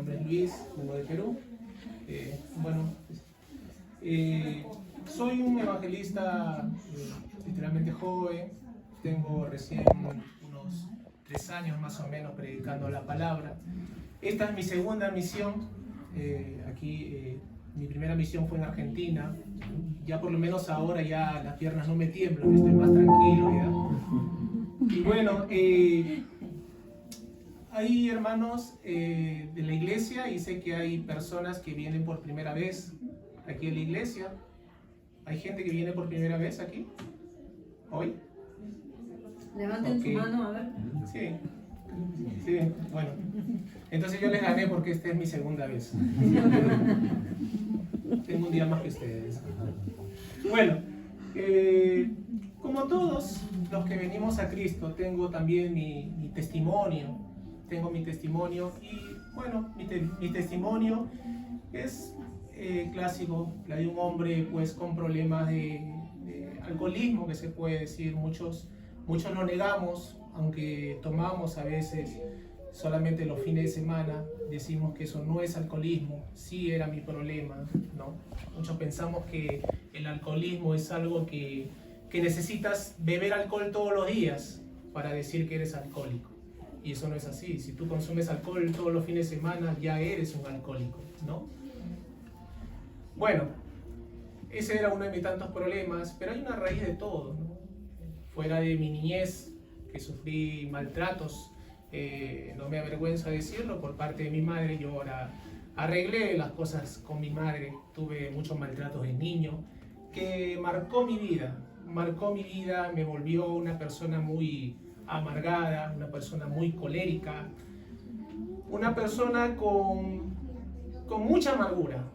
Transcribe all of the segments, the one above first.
nombre es Luis, vengo de Perú. Bueno, soy un evangelista literalmente joven, tengo recién unos 3 años más o menos predicando la palabra. Esta es mi segunda misión, mi primera misión fue en Argentina, ya por lo menos ahora ya las piernas no me tiemblan, estoy más tranquilo ya. Y bueno, hay hermanos de la iglesia y sé que hay personas que vienen por primera vez aquí a la iglesia. ¿Hay gente que viene por primera vez aquí? ¿Hoy? Levanten su mano, a ver. Sí, sí, bueno. Entonces yo les gané porque esta es mi segunda vez. Tengo un día más que ustedes. Bueno, como todos los que venimos a Cristo, tengo también mi testimonio. Tengo mi testimonio y bueno, mi testimonio es clásico, la de un hombre pues con problemas de alcoholismo, que se puede decir. Muchos lo negamos, aunque tomamos a veces solamente los fines de semana, decimos que eso no es alcoholismo, sí era mi problema, ¿no? Muchos pensamos que el alcoholismo es algo que necesitas beber alcohol todos los días para decir que eres alcohólico. Y eso no es así. Si tú consumes alcohol todos los fines de semana, ya eres un alcohólico, ¿no? Bueno, ese era uno de mis tantos problemas, pero hay una raíz de todo, ¿no? Fuera de mi niñez, que sufrí maltratos, no me avergüenza decirlo, por parte de mi madre. Yo ahora arreglé las cosas con mi madre, tuve muchos maltratos de niño, que marcó mi vida, me volvió una persona muy amargada, una persona muy colérica, una persona con mucha amargura.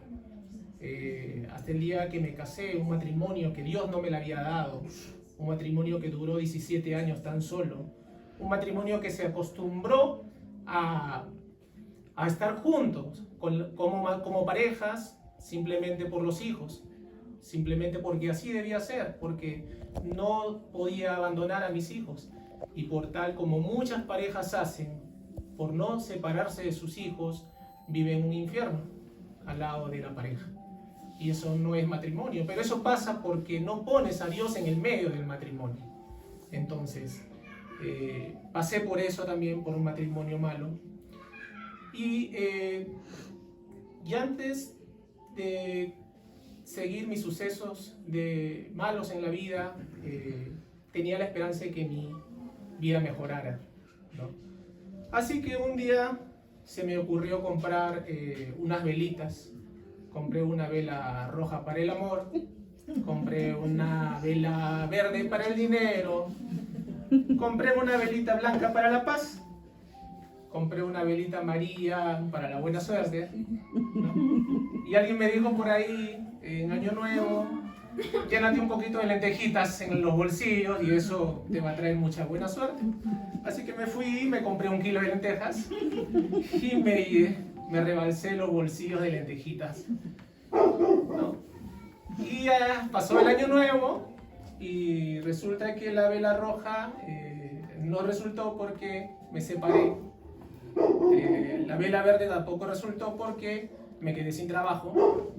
Hasta el día que me casé, un matrimonio que Dios no me lo había dado, un matrimonio que duró 17 años tan solo, un matrimonio que se acostumbró a estar juntos como parejas simplemente por los hijos, simplemente porque así debía ser, porque no podía abandonar a mis hijos. Y por tal como muchas parejas hacen, por no separarse de sus hijos, viven un infierno al lado de la pareja. Y eso no es matrimonio, pero eso pasa porque no pones a Dios en el medio del matrimonio. Entonces, pasé por eso también, por un matrimonio malo. Y antes de seguir mis sucesos malos en la vida, tenía la esperanza de que mi vida mejorara, ¿no? Así que un día se me ocurrió comprar unas velitas. Compré una vela roja para el amor, compré una vela verde para el dinero, compré una velita blanca para la paz, compré una velita amarilla para la buena suerte, ¿no? Y alguien me dijo por ahí, en Año Nuevo, llénate un poquito de lentejitas en los bolsillos y eso te va a traer mucha buena suerte. Así que me fui, me compré 1 kilo de lentejas y me rebalsé los bolsillos de lentejitas, ¿no? Y ya pasó el Año Nuevo y resulta que la vela roja no resultó porque me separé. La vela verde tampoco resultó porque me quedé sin trabajo.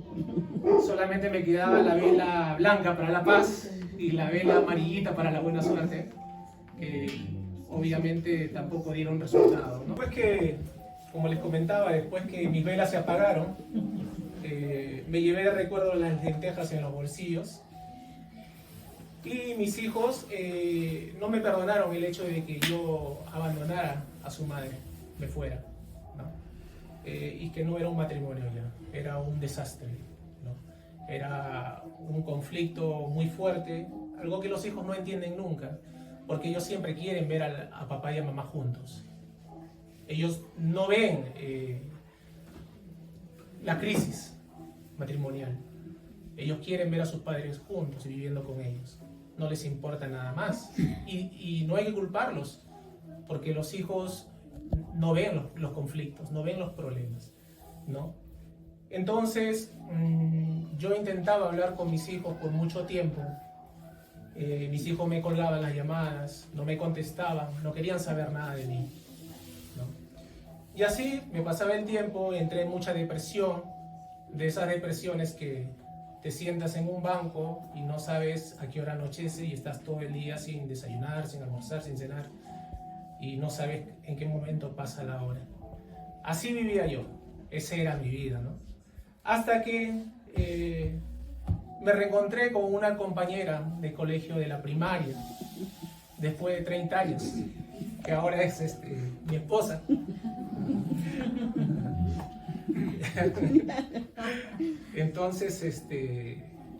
Solamente me quedaba la vela blanca para la paz y la vela amarillita para la buena suerte, que obviamente tampoco dieron resultado, ¿no? Después que, como les comentaba, después que mis velas se apagaron, me llevé de recuerdo las lentejas en los bolsillos. Y mis hijos no me perdonaron el hecho de que yo abandonara a su madre, me fuera, ¿no? Y que no era un matrimonio ya, era un desastre, ¿no? Era un conflicto muy fuerte, algo que los hijos no entienden nunca, porque ellos siempre quieren ver a papá y a mamá juntos. Ellos no ven la crisis matrimonial. Ellos quieren ver a sus padres juntos y viviendo con ellos. No les importa nada más. Y no hay que culparlos, porque los hijos no ven los conflictos, no ven los problemas, ¿no? Entonces, yo intentaba hablar con mis hijos por mucho tiempo. Mis hijos me colgaban las llamadas, no me contestaban, no querían saber nada de mí, ¿no? Y así me pasaba el tiempo, entré en mucha depresión, de esas depresiones que te sientas en un banco y no sabes a qué hora anochece y estás todo el día sin desayunar, sin almorzar, sin cenar y no sabes en qué momento pasa la hora. Así vivía yo, esa era mi vida, ¿no? Hasta que me reencontré con una compañera de colegio de la primaria, después de 30 años, que ahora es mi esposa. Entonces,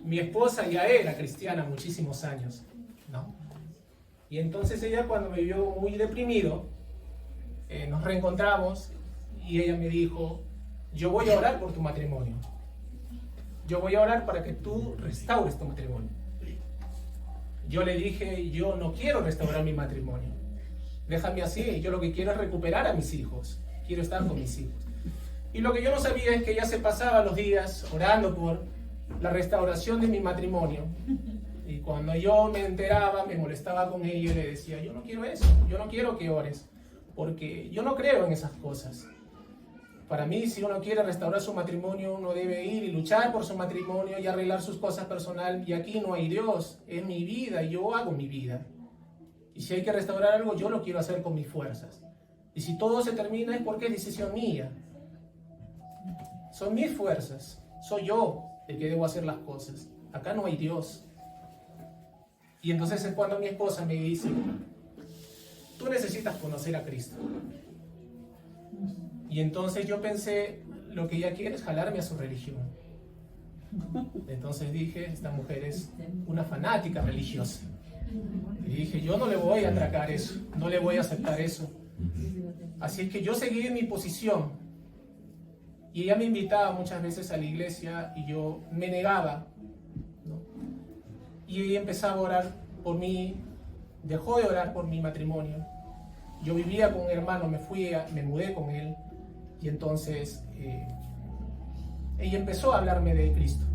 mi esposa ya era cristiana muchísimos años, ¿no? Y entonces ella, cuando me vio muy deprimido, nos reencontramos y ella me dijo: yo voy a orar por tu matrimonio. Yo voy a orar para que tú restaures tu matrimonio. Yo le dije: yo no quiero restaurar mi matrimonio. Déjame así, yo lo que quiero es recuperar a mis hijos. Quiero estar con mis hijos. Y lo que yo no sabía es que ella se pasaba los días orando por la restauración de mi matrimonio. Y cuando yo me enteraba, me molestaba con ella y le decía: yo no quiero eso, yo no quiero que ores, porque yo no creo en esas cosas. Para mí, si uno quiere restaurar su matrimonio, uno debe ir y luchar por su matrimonio y arreglar sus cosas personales. Y aquí no hay Dios, es mi vida y yo hago mi vida. Y si hay que restaurar algo, yo lo quiero hacer con mis fuerzas. Y si todo se termina es porque es decisión mía. Son mis fuerzas, soy yo el que debo hacer las cosas. Acá no hay Dios. Y entonces es cuando mi esposa me dice: tú necesitas conocer a Cristo. Y entonces yo pensé, lo que ella quiere es jalarme a su religión. Entonces dije: esta mujer es una fanática religiosa. Y dije: yo no le voy a atracar eso, no le voy a aceptar eso. Así es que yo seguí en mi posición. Y ella me invitaba muchas veces a la iglesia y yo me negaba, ¿no? Y ella empezaba a orar por mí, dejó de orar por mi matrimonio. Yo vivía con un hermano, me mudé con él. Y entonces ella empezó a hablarme de Cristo.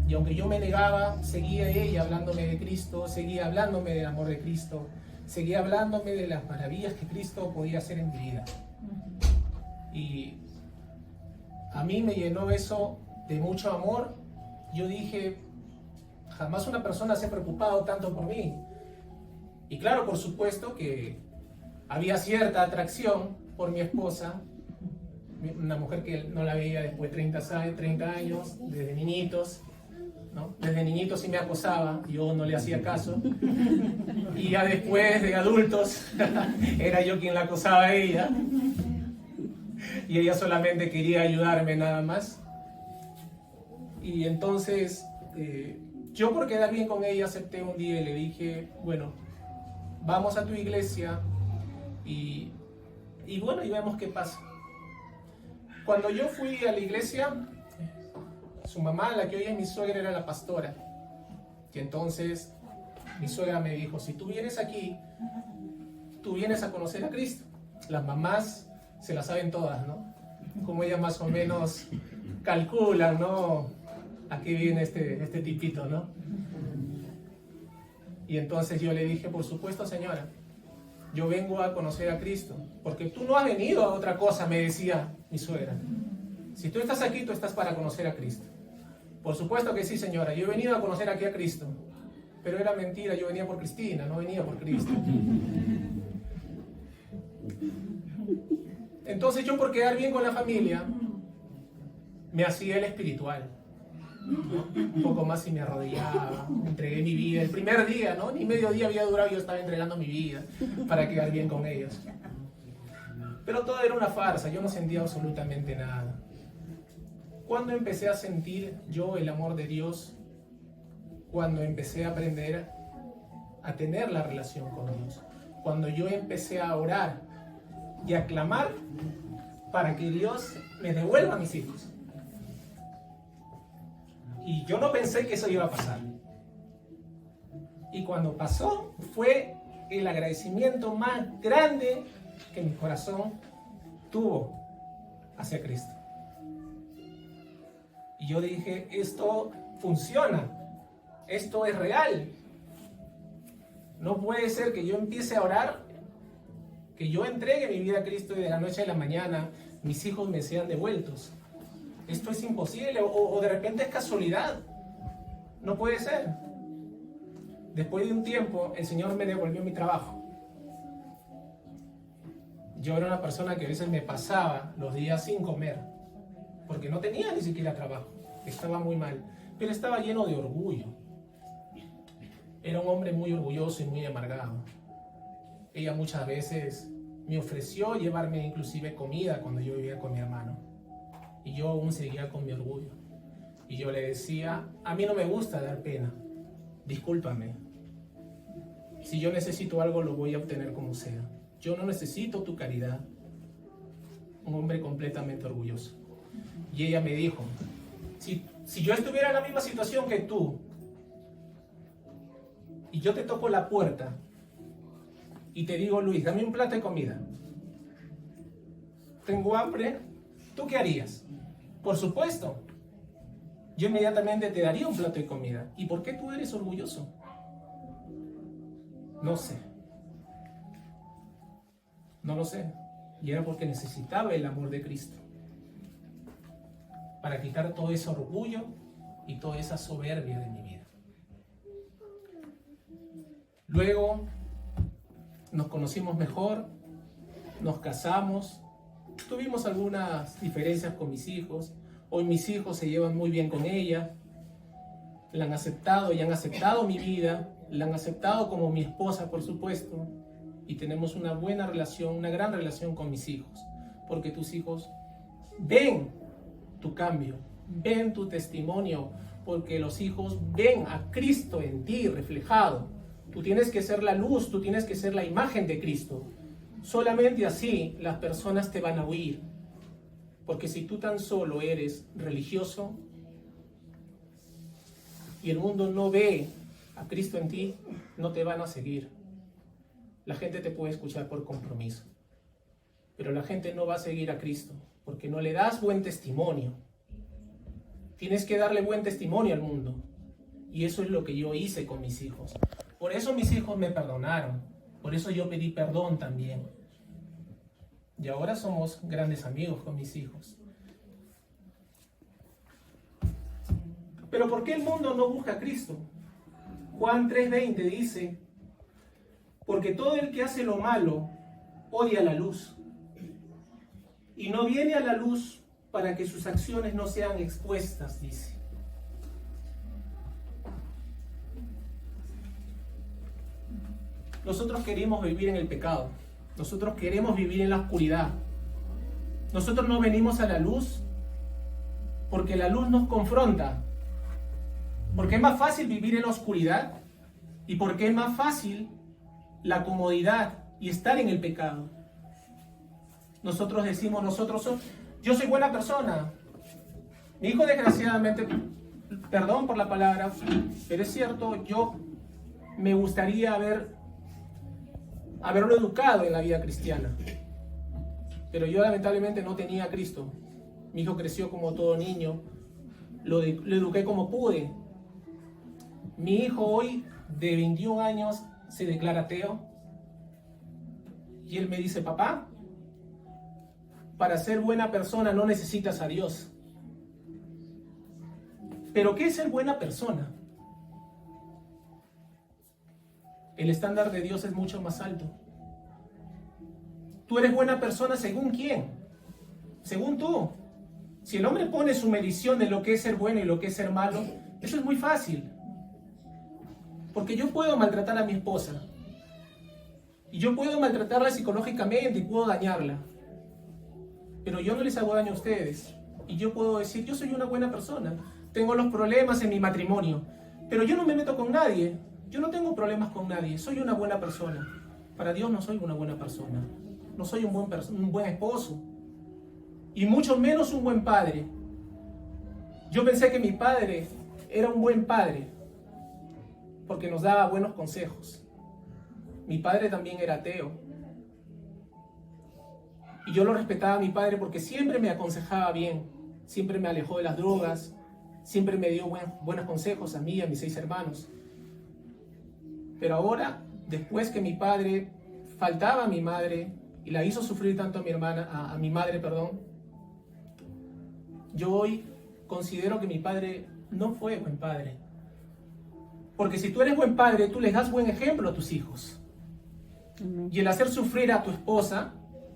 Y aunque yo me negaba, seguía ella hablándome de Cristo, seguía hablándome del amor de Cristo, seguía hablándome de las maravillas que Cristo podía hacer en mi vida. Y a mí me llenó eso de mucho amor. Yo dije: jamás una persona se ha preocupado tanto por mí. Y claro, por supuesto que había cierta atracción por mi esposa, una mujer que no la veía después de 30 años, desde niñitos, ¿no? Desde niñitos sí me acosaba, yo no le hacía caso. Y ya después de adultos, era yo quien la acosaba a ella. Y ella solamente quería ayudarme nada más. Y entonces, yo por quedar bien con ella acepté un día y le dije: bueno, vamos a tu iglesia y bueno, y vemos qué pasa. Cuando yo fui a la iglesia, su mamá, la que hoy es mi suegra, era la pastora. Y entonces mi suegra me dijo: si tú vienes aquí, tú vienes a conocer a Cristo. Las mamás se la saben todas, ¿no? Como ellas más o menos calculan, ¿no? Aquí viene este tipito, ¿no? Y entonces yo le dije: por supuesto, señora, yo vengo a conocer a Cristo, porque tú no has venido a otra cosa, me decía mi suegra. Si tú estás aquí, tú estás para conocer a Cristo. Por supuesto que sí, señora, yo he venido a conocer aquí a Cristo. Pero era mentira, yo venía por Cristina, no venía por Cristo. Entonces yo, por quedar bien con la familia, me hacía el espiritual, ¿no? Un poco más y me arrodillaba, entregué mi vida. El primer día, ¿no? Ni medio día había durado, yo estaba entregando mi vida para quedar bien con ellos. Pero todo era una farsa, yo no sentía absolutamente nada. Cuando empecé a sentir yo el amor de Dios, cuando empecé a aprender a tener la relación con Dios, cuando yo empecé a orar y a clamar para que Dios me devuelva a mis hijos. Y yo no pensé que eso iba a pasar. Y cuando pasó, fue el agradecimiento más grande que mi corazón tuvo hacia Cristo. Y yo dije: esto funciona, esto es real. No puede ser que yo empiece a orar que yo entregue mi vida a Cristo y de la noche a la mañana mis hijos me sean devueltos. Esto es imposible, o de repente es casualidad. No puede ser. Después de un tiempo, el Señor me devolvió mi trabajo. Yo era una persona que a veces me pasaba los días sin comer, porque no tenía ni siquiera trabajo. Estaba muy mal, pero estaba lleno de orgullo. Era un hombre muy orgulloso y muy amargado. Ella muchas veces me ofreció llevarme inclusive comida cuando yo vivía con mi hermano. Y yo aún seguía con mi orgullo. Y yo le decía, a mí no me gusta dar pena. Discúlpame. Si yo necesito algo, lo voy a obtener como sea. Yo no necesito tu caridad. Un hombre completamente orgulloso. Y ella me dijo, si yo estuviera en la misma situación que tú, y yo te toco la puerta, y te digo, Luis, dame un plato de comida. Tengo hambre, ¿tú qué harías? Por supuesto. Yo inmediatamente te daría un plato de comida. ¿Y por qué tú eres orgulloso? No sé. No lo sé. Y era porque necesitaba el amor de Cristo para quitar todo ese orgullo y toda esa soberbia de mi vida. Luego nos conocimos mejor, nos casamos, tuvimos algunas diferencias con mis hijos. Hoy mis hijos se llevan muy bien con ella, la han aceptado y han aceptado mi vida, la han aceptado como mi esposa, por supuesto, y tenemos una buena relación, una gran relación con mis hijos, porque tus hijos ven tu cambio, ven tu testimonio, porque los hijos ven a Cristo en ti reflejado. Tú tienes que ser la luz, tú tienes que ser la imagen de Cristo. Solamente así las personas te van a oír. Porque si tú tan solo eres religioso y el mundo no ve a Cristo en ti, no te van a seguir. La gente te puede escuchar por compromiso, pero la gente no va a seguir a Cristo porque no le das buen testimonio. Tienes que darle buen testimonio al mundo. Y eso es lo que yo hice con mis hijos. Por eso mis hijos me perdonaron. Por eso yo pedí perdón también. Y ahora somos grandes amigos con mis hijos. Pero ¿por qué el mundo no busca a Cristo? Juan 3:20 dice, porque todo el que hace lo malo odia la luz y no viene a la luz para que sus acciones no sean expuestas, dice. Nosotros queremos vivir en el pecado. Nosotros queremos vivir en la oscuridad. Nosotros no venimos a la luz porque la luz nos confronta. Porque es más fácil vivir en la oscuridad y porque es más fácil la comodidad y estar en el pecado. Nosotros decimos, yo soy buena persona. Mi hijo desgraciadamente, perdón por la palabra, pero es cierto, yo me gustaría haberlo educado en la vida cristiana. Pero yo lamentablemente no tenía a Cristo. Mi hijo creció como todo niño. Lo eduqué como pude. Mi hijo hoy, de 21 años, se declara ateo. Y él me dice, papá, para ser buena persona no necesitas a Dios. ¿Pero qué es ser buena persona? El estándar de Dios es mucho más alto. Tú eres buena persona según quién, según tú. Si el hombre pone su medición de lo que es ser bueno y lo que es ser malo, eso es muy fácil. Porque yo puedo maltratar a mi esposa. Y yo puedo maltratarla psicológicamente y puedo dañarla. Pero yo no les hago daño a ustedes. Y yo puedo decir, yo soy una buena persona. Tengo los problemas en mi matrimonio. Pero yo no me meto con nadie. Yo no tengo problemas con nadie. Soy una buena persona. Para Dios no soy una buena persona. No soy un buen esposo. Y mucho menos un buen padre. Yo pensé que mi padre era un buen padre. Porque nos daba buenos consejos. Mi padre también era ateo. Y yo lo respetaba a mi padre porque siempre me aconsejaba bien. Siempre me alejó de las drogas. Siempre me dio buenos consejos a mí y a mis 6 hermanos. Pero ahora, después que mi padre faltaba a mi madre, y la hizo sufrir tanto a mi hermana, a mi madre, perdón, yo hoy considero que mi padre no fue buen padre. Porque si tú eres buen padre, tú les das buen ejemplo a tus hijos. Y el hacer sufrir a tu esposa,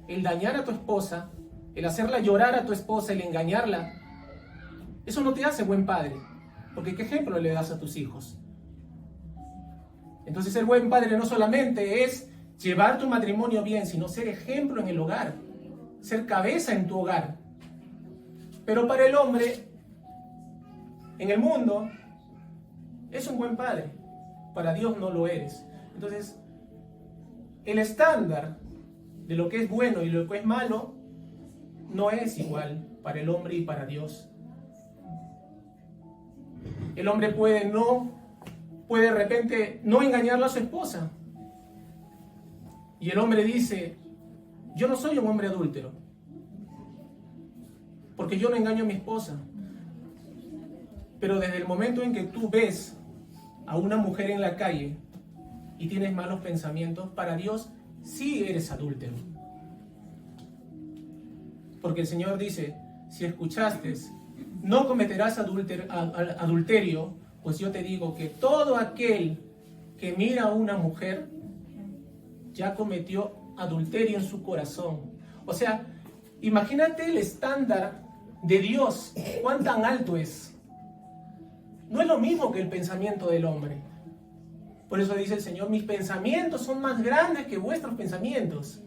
el dañar a tu esposa, el hacerla llorar a tu esposa, el engañarla, eso no te hace buen padre. Porque ¿qué ejemplo le das a tus hijos? Entonces ser buen padre no solamente es llevar tu matrimonio bien, sino ser ejemplo en el hogar, ser cabeza en tu hogar. Pero para el hombre, en el mundo, es un buen padre. Para Dios no lo eres. Entonces, el estándar de lo que es bueno y lo que es malo no es igual para el hombre y para Dios. El hombre puede de repente no engañarle a su esposa. Y el hombre dice, yo no soy un hombre adúltero, porque yo no engaño a mi esposa. Pero desde el momento en que tú ves a una mujer en la calle y tienes malos pensamientos, para Dios sí eres adúltero. Porque el Señor dice, si escuchaste, no cometerás adulterio, pues yo te digo que todo aquel que mira a una mujer ya cometió adulterio en su corazón. O sea, imagínate el estándar de Dios, cuán tan alto es. No es lo mismo que el pensamiento del hombre. Por eso dice el Señor, mis pensamientos son más grandes que vuestros pensamientos.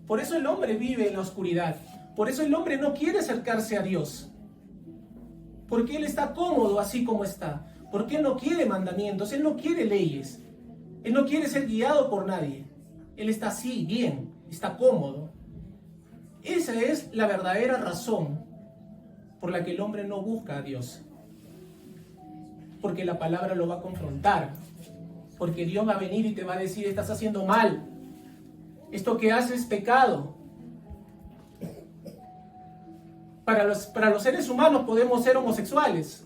Por eso el hombre vive en la oscuridad. Por eso el hombre no quiere acercarse a Dios. Porque él está cómodo así como está. Porque él no quiere mandamientos, él no quiere leyes. Él no quiere ser guiado por nadie. Él está así, bien, está cómodo. Esa es la verdadera razón por la que el hombre no busca a Dios. Porque la palabra lo va a confrontar. Porque Dios va a venir y te va a decir, estás haciendo mal. Esto que haces es pecado. Para los seres humanos podemos ser homosexuales.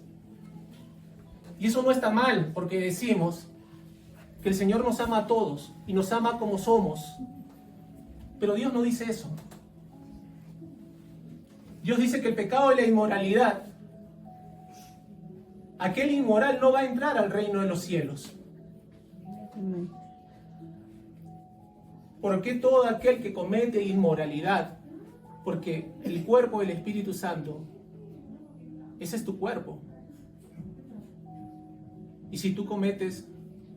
Y eso no está mal, porque decimos que el Señor nos ama a todos y nos ama como somos. Pero Dios no dice eso. Dios dice que el pecado y la inmoralidad, aquel inmoral no va a entrar al reino de los cielos. ¿Por qué todo aquel que comete inmoralidad? Porque el cuerpo del Espíritu Santo, ese es tu cuerpo. Y si tú cometes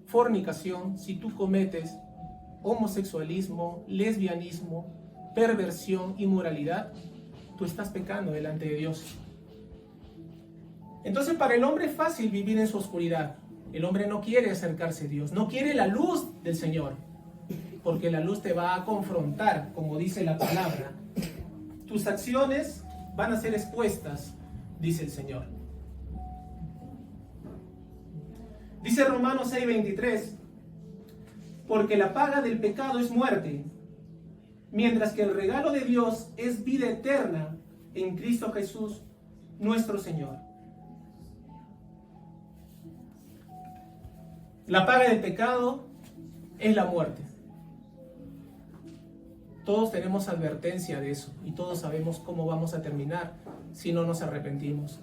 fornicación, si tú cometes homosexualismo, lesbianismo, perversión, inmoralidad, tú estás pecando delante de Dios. Entonces para el hombre es fácil vivir en su oscuridad. El hombre no quiere acercarse a Dios, no quiere la luz del Señor, porque la luz te va a confrontar, como dice la palabra. Tus acciones van a ser expuestas, dice el Señor. Dice Romanos 6:23, porque la paga del pecado es muerte, mientras que el regalo de Dios es vida eterna en Cristo Jesús, nuestro Señor. La paga del pecado es la muerte. Todos tenemos advertencia de eso y todos sabemos cómo vamos a terminar si no nos arrepentimos.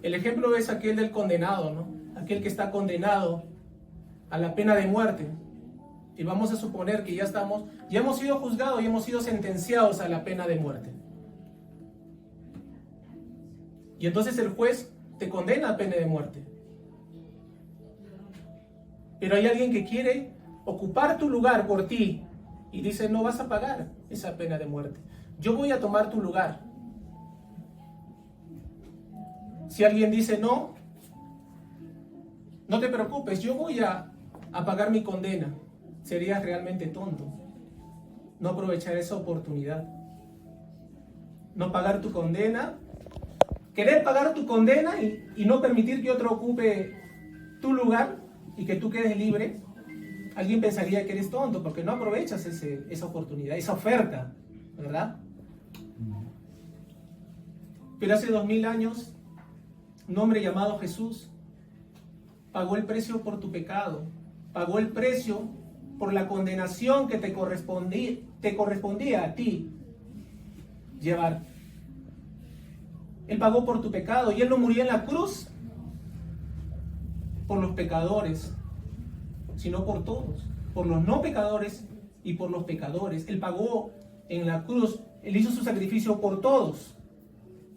El ejemplo es aquel del condenado, ¿no? Aquel que está condenado a la pena de muerte. Y vamos a suponer que ya hemos sido juzgados y hemos sido sentenciados a la pena de muerte. Y entonces el juez te condena a pena de muerte. Pero hay alguien que quiere ocupar tu lugar por ti y dice, no vas a pagar esa pena de muerte. Yo voy a tomar tu lugar. Si alguien dice, no te preocupes, yo voy a pagar mi condena, serías realmente tonto. No aprovechar esa oportunidad. No pagar tu condena. Querer pagar tu condena y no permitir que otro ocupe tu lugar y que tú quedes libre. Alguien pensaría que eres tonto porque no aprovechas esa oportunidad, esa oferta, ¿verdad? Pero hace 2000 años, un hombre llamado Jesús pagó el precio por tu pecado, pagó el precio por la condenación que te correspondía a ti llevar. Él pagó por tu pecado y Él no murió en la cruz por los pecadores, sino por todos, por los no pecadores y por los pecadores. Él pagó en la cruz, Él hizo su sacrificio por todos,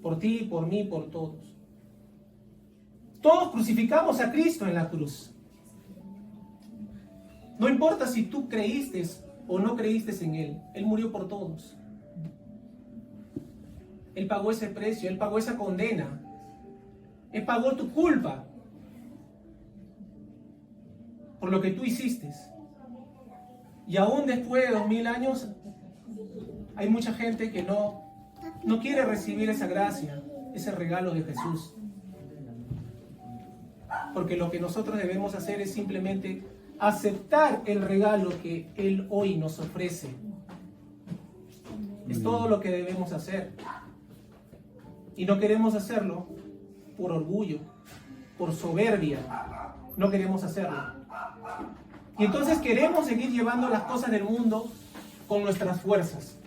por ti, por mí, por todos. Todos crucificamos a Cristo en la cruz. No importa si tú creíste o no creíste en Él, Él murió por todos. Él pagó ese precio, Él pagó esa condena. Él pagó tu culpa por lo que tú hiciste. Y aún después de 2000 años, hay mucha gente que no quiere recibir esa gracia, ese regalo de Jesús. Porque lo que nosotros debemos hacer es simplemente aceptar el regalo que Él hoy nos ofrece. Es todo lo que debemos hacer. Y no queremos hacerlo por orgullo, por soberbia. No queremos hacerlo. Y entonces queremos seguir llevando las cosas del mundo con nuestras fuerzas.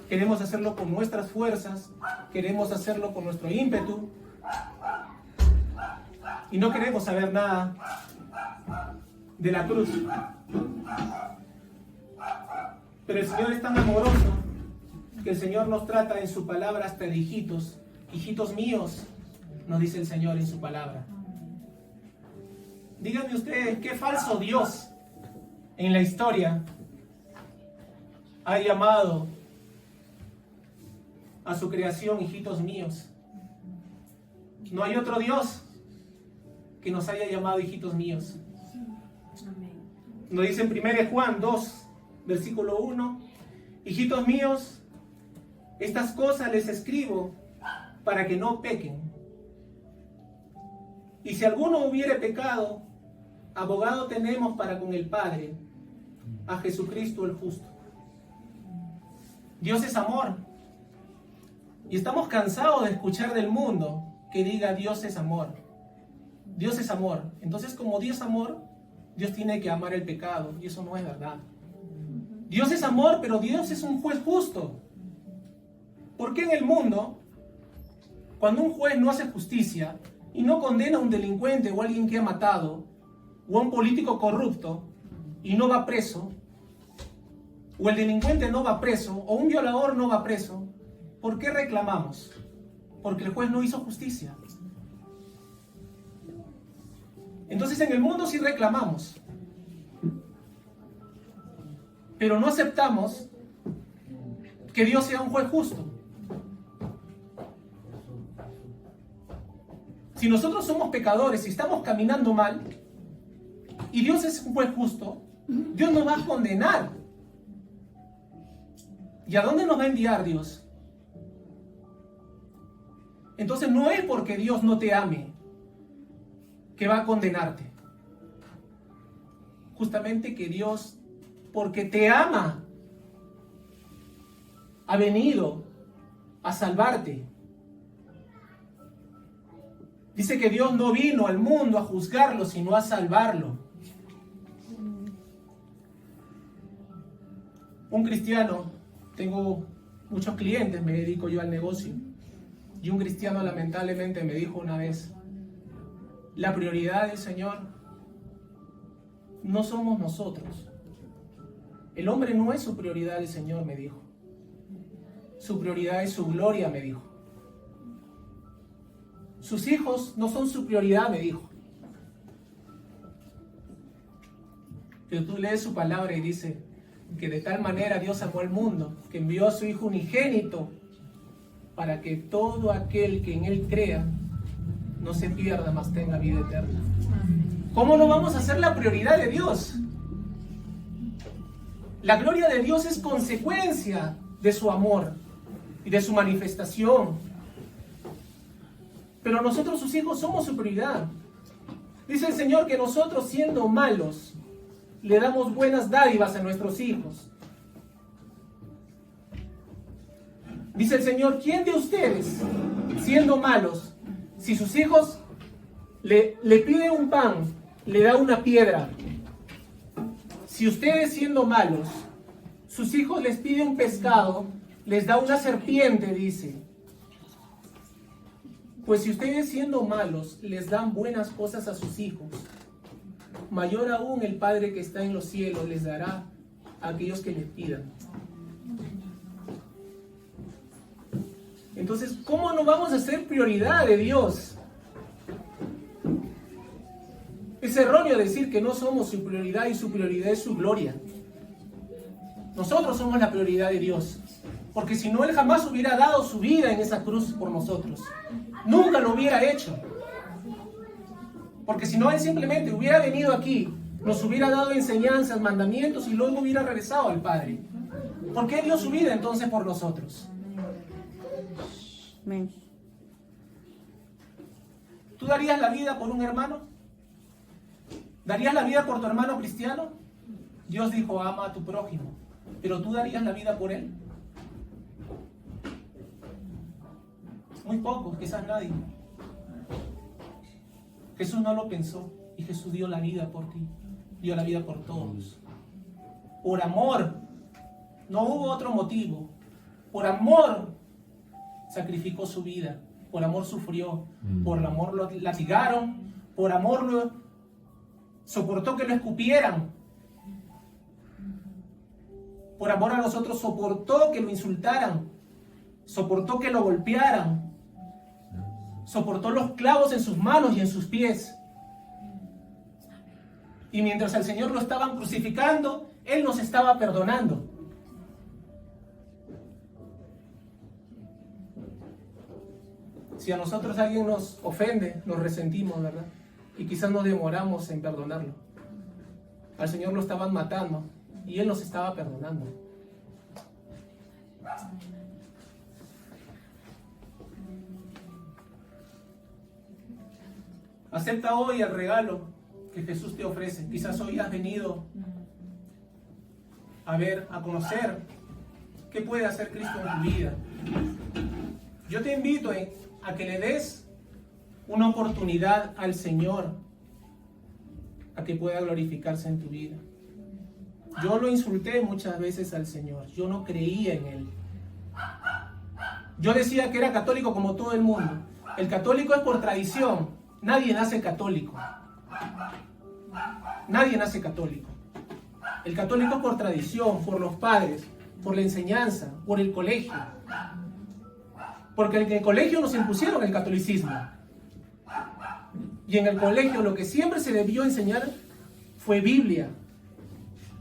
Queremos hacerlo con nuestras fuerzas, queremos hacerlo con nuestro ímpetu. Y no queremos saber nada de la cruz. Pero el Señor es tan amoroso que el Señor nos trata en su palabra hasta de hijitos. Hijitos míos, nos dice el Señor en su palabra. Díganme ustedes, ¿qué falso Dios en la historia ha llamado a su creación hijitos míos? No hay otro Dios que nos haya llamado hijitos míos. Nos dice en 1 Juan 2, versículo 1, hijitos míos, estas cosas les escribo para que no pequen. Y si alguno hubiere pecado, abogado tenemos para con el Padre, a Jesucristo el justo. Dios es amor. Y estamos cansados de escuchar del mundo que diga Dios es amor. Dios es amor. Entonces, como Dios es amor, Dios tiene que amar el pecado. Y eso no es verdad. Dios es amor, pero Dios es un juez justo. ¿Por qué en el mundo, cuando un juez no hace justicia y no condena a un delincuente o a alguien que ha matado, o a un político corrupto y no va preso, o el delincuente no va preso, o un violador no va preso, ¿por qué reclamamos? Porque el juez no hizo justicia. Entonces en el mundo sí reclamamos, pero no aceptamos que Dios sea un juez justo. Si nosotros somos pecadores y estamos caminando mal, y Dios es un juez justo, Dios nos va a condenar. ¿Y a dónde nos va a enviar Dios? Entonces no es porque Dios no te ame que va a condenarte. Justamente que Dios, porque te ama, ha venido a salvarte. Dice que Dios no vino al mundo a juzgarlo, sino a salvarlo. Un cristiano, tengo muchos clientes, me dedico yo al negocio, y un cristiano lamentablemente me dijo una vez, la prioridad del Señor no somos nosotros. El hombre no es su prioridad, el Señor me dijo. Su prioridad es su gloria, me dijo. Sus hijos no son su prioridad, me dijo. Pero tú lees su palabra y dice que de tal manera Dios amó al mundo, que envió a su Hijo unigénito, para que todo aquel que en Él crea no se pierda, mas tenga vida eterna. ¿Cómo no vamos a ser la prioridad de Dios? La gloria de Dios es consecuencia de su amor y de su manifestación. Pero nosotros, sus hijos, somos su prioridad. Dice el Señor que nosotros, siendo malos, le damos buenas dádivas a nuestros hijos. Dice el Señor, ¿quién de ustedes, siendo malos, si sus hijos le piden un pan, le da una piedra? Si ustedes siendo malos, sus hijos les piden un pescado, les da una serpiente, dice. Pues si ustedes siendo malos les dan buenas cosas a sus hijos, mayor aún el Padre que está en los cielos les dará a aquellos que les pidan. Entonces, ¿cómo no vamos a ser prioridad de Dios? Es erróneo decir que no somos su prioridad y su prioridad es su gloria. Nosotros somos la prioridad de Dios. Porque si no, Él jamás hubiera dado su vida en esa cruz por nosotros. Nunca lo hubiera hecho. Porque si no, Él simplemente hubiera venido aquí, nos hubiera dado enseñanzas, mandamientos y luego hubiera regresado al Padre. ¿Por qué dio su vida entonces por nosotros? Amén. ¿Tú darías la vida por un hermano? ¿Darías la vida por tu hermano cristiano? Dios dijo, ama a tu prójimo. ¿Pero tú darías la vida por él? Muy pocos, quizás nadie. Jesús no lo pensó y Jesús dio la vida por ti. Dio la vida por todos. Por amor. No hubo otro motivo. Por amor sacrificó su vida. Por amor sufrió. Por amor lo latigaron. Por amor lo soportó que lo escupieran. Por amor a nosotros soportó que lo insultaran. Soportó que lo golpearan. Soportó los clavos en sus manos y en sus pies. Y mientras al Señor lo estaban crucificando, Él nos estaba perdonando. Si a nosotros alguien nos ofende, nos resentimos, ¿verdad? Y quizás nos demoramos en perdonarlo. Al Señor lo estaban matando y Él nos estaba perdonando. Acepta hoy el regalo que Jesús te ofrece. Quizás hoy has venido a ver, a conocer qué puede hacer Cristo en tu vida. Yo te invito a que le des una oportunidad al Señor a que pueda glorificarse en tu vida. Yo lo insulté muchas veces al Señor. Yo no creía en Él. Yo decía que era católico como todo el mundo. El católico es por tradición. Nadie nace católico. Nadie nace católico. El católico es por tradición, por los padres, por la enseñanza, por el colegio. Porque en el colegio nos impusieron el catolicismo. Y en el colegio lo que siempre se debió enseñar fue Biblia.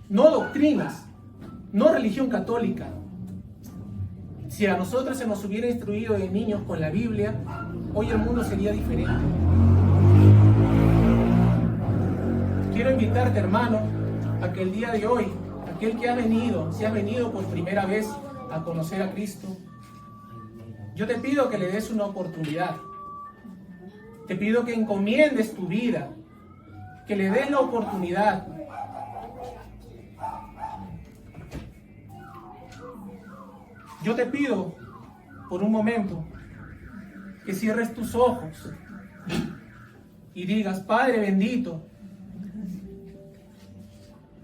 No doctrinas, no religión católica. Si a nosotros se nos hubiera instruido de niños con la Biblia, hoy el mundo sería diferente. Quiero invitarte, hermano, a que el día de hoy, aquel que ha venido, si has venido por primera vez a conocer a Cristo, yo te pido que le des una oportunidad. Te pido que encomiendes tu vida, que le des la oportunidad. Yo te pido, por un momento, que cierres tus ojos y digas, Padre bendito,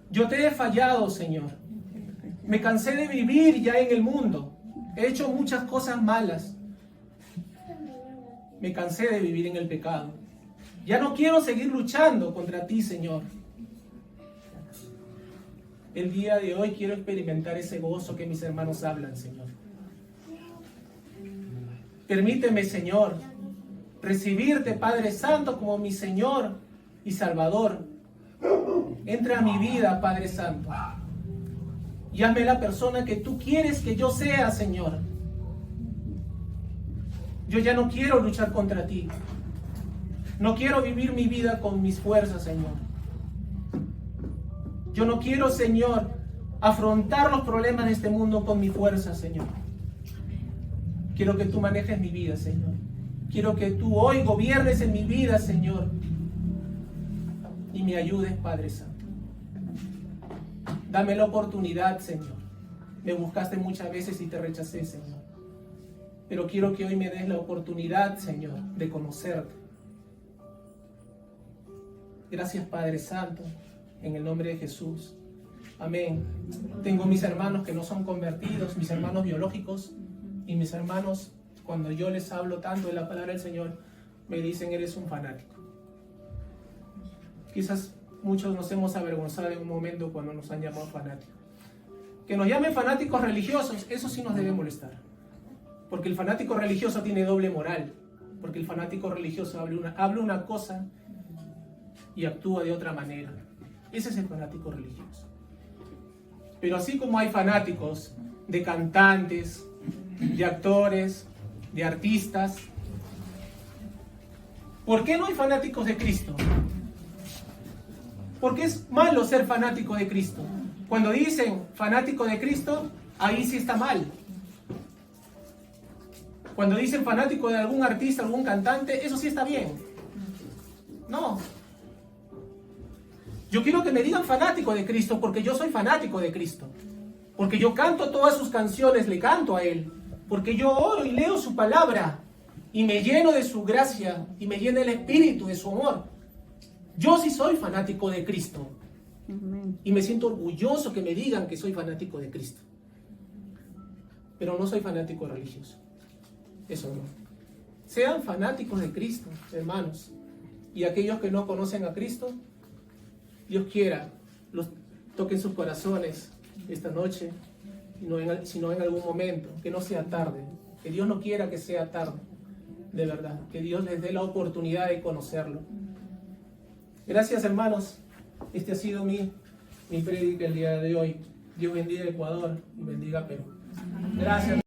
yo te he fallado, Señor. Me cansé de vivir ya en el mundo. He hecho muchas cosas malas. Me cansé de vivir en el pecado. Ya no quiero seguir luchando contra ti, Señor. El día de hoy quiero experimentar ese gozo que mis hermanos hablan, Señor. Permíteme, Señor, recibirte, Padre Santo, como mi Señor y Salvador. Entra a mi vida, Padre Santo. Y hazme la persona que tú quieres que yo sea, Señor. Yo ya no quiero luchar contra ti. No quiero vivir mi vida con mis fuerzas, Señor. Yo no quiero, Señor, afrontar los problemas de este mundo con mi fuerza, Señor. Quiero que tú manejes mi vida, Señor. Quiero que tú hoy gobiernes en mi vida, Señor. Y me ayudes, Padre Santo. Dame la oportunidad, Señor. Me buscaste muchas veces y te rechacé, Señor. Pero quiero que hoy me des la oportunidad, Señor, de conocerte. Gracias, Padre Santo, en el nombre de Jesús. Amén. Tengo mis hermanos que no son convertidos, mis hermanos biológicos, y mis hermanos, cuando yo les hablo tanto de la palabra del Señor, me dicen, eres un fanático. Quizás muchos nos hemos avergonzado en un momento cuando nos han llamado fanáticos. Que nos llamen fanáticos religiosos, eso sí nos debe molestar. Porque el fanático religioso tiene doble moral. Porque el fanático religioso habla una cosa y actúa de otra manera. Ese es el fanático religioso. Pero así como hay fanáticos de cantantes, de actores, de artistas, ¿por qué no hay fanáticos de Cristo? Porque es malo ser fanático de Cristo. Cuando dicen fanático de Cristo, ahí sí está mal. Cuando dicen fanático de algún artista, algún cantante, eso sí está bien. No. Yo quiero que me digan fanático de Cristo porque yo soy fanático de Cristo. Porque yo canto todas sus canciones, le canto a Él. Porque yo oro y leo su palabra y me lleno de su gracia y me llena el espíritu de su amor. Yo sí soy fanático de Cristo. Y me siento orgulloso que me digan que soy fanático de Cristo. Pero no soy fanático religioso. Eso no. Sean fanáticos de Cristo, hermanos. Y aquellos que no conocen a Cristo, Dios quiera, los toque en sus corazones esta noche, sino en algún momento, que no sea tarde. Que Dios no quiera que sea tarde, de verdad. Que Dios les dé la oportunidad de conocerlo. Gracias, hermanos. Este ha sido mi prédica el día de hoy. Dios bendiga Ecuador y bendiga Perú. Gracias.